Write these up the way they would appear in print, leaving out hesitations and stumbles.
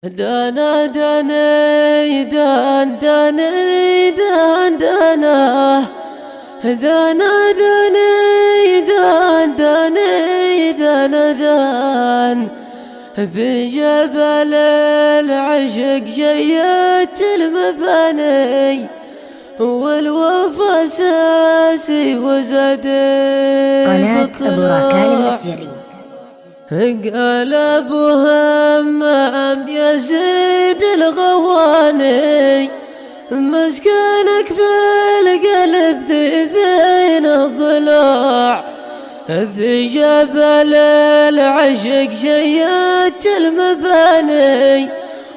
دانا داني دان داني دان دانا دانا داني دان داني دانا دان في جبل العشق جيت المباني والوفا ساسي وزاد قناة أبو راكان المسيري. قال ابو همام يا زيد الغواني مسكنك في القلب ذي بين الضلوع في جبل العشق جيت المباني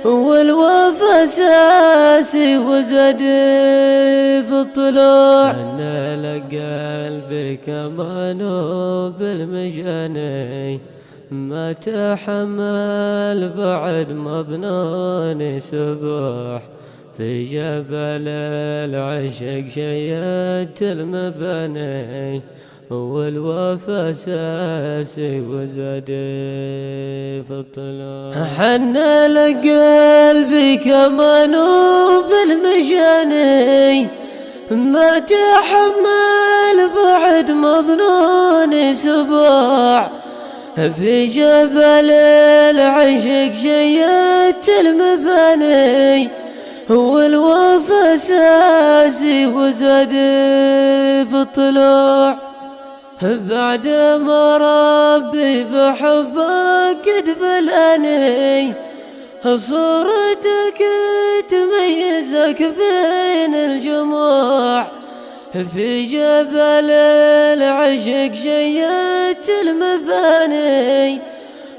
والوفا ساسي وزاد في الطلوع. انا لقلبي كمان بالمجاني ما تحمل بعد مظنون سبوح في جبل العشق شيت المباني والوفا ساسي وزاد في الطلوع. حن لقلبي كمان بالمجاني ما تحمل بعد مظنون سبوع في جبل العشق شيت المباني والوفا ساسي وزاد في الطلوع. بعد ما ربي بحبك قد بلاني صورتك تميزك بين الجموع في جبل العشق شيت المباني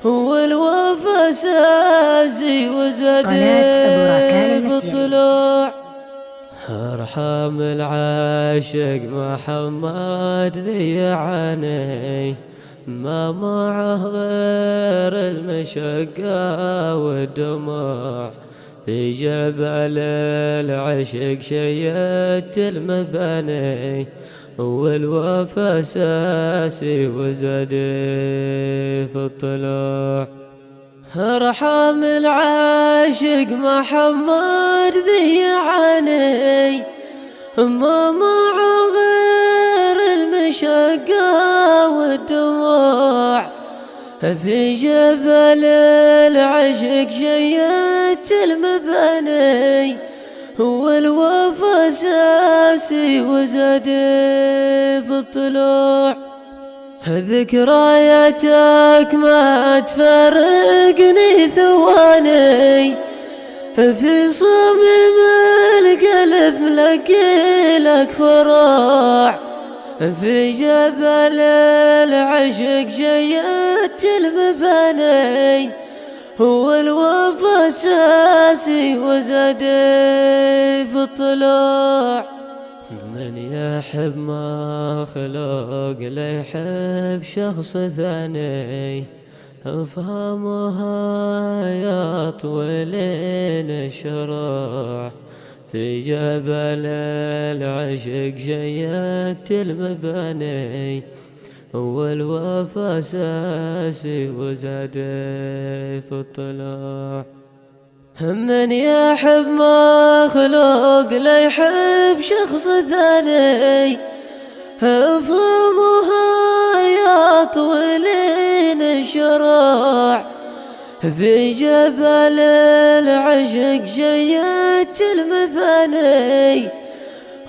والوفا ساسي وزاد في الطلوع. ارحم العاشق محمد ذيعني ما معه غير المشقة والدموع في جبل العشق شيت المباني والوفا ساسي وزاد في الطلوع. ارحم العاشق محمد ذيعني ما معه غير المشقة والدموع في جبل العشق شيت المباني والوفا ساسي وزاد في الطلوع. ذكرياتك ما تفارقني ثواني في صميم القلب ملقي لك فروع في جبل العشق شيت المباني والوفا ساسي وزاد في الطلوع. من يحب مخلوق لا يحب شخص ثاني افهمها يا طويلين الشروع في جبل العشق شيت المباني والوفا ساسي وزاد في الطلوع. من يحب مخلوق لا يحب شخص ثاني افهمها يا طويلين الشروع في جبل العشق شيت المباني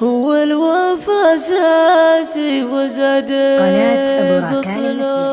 والوفا ساسي وزاد في الطلوع.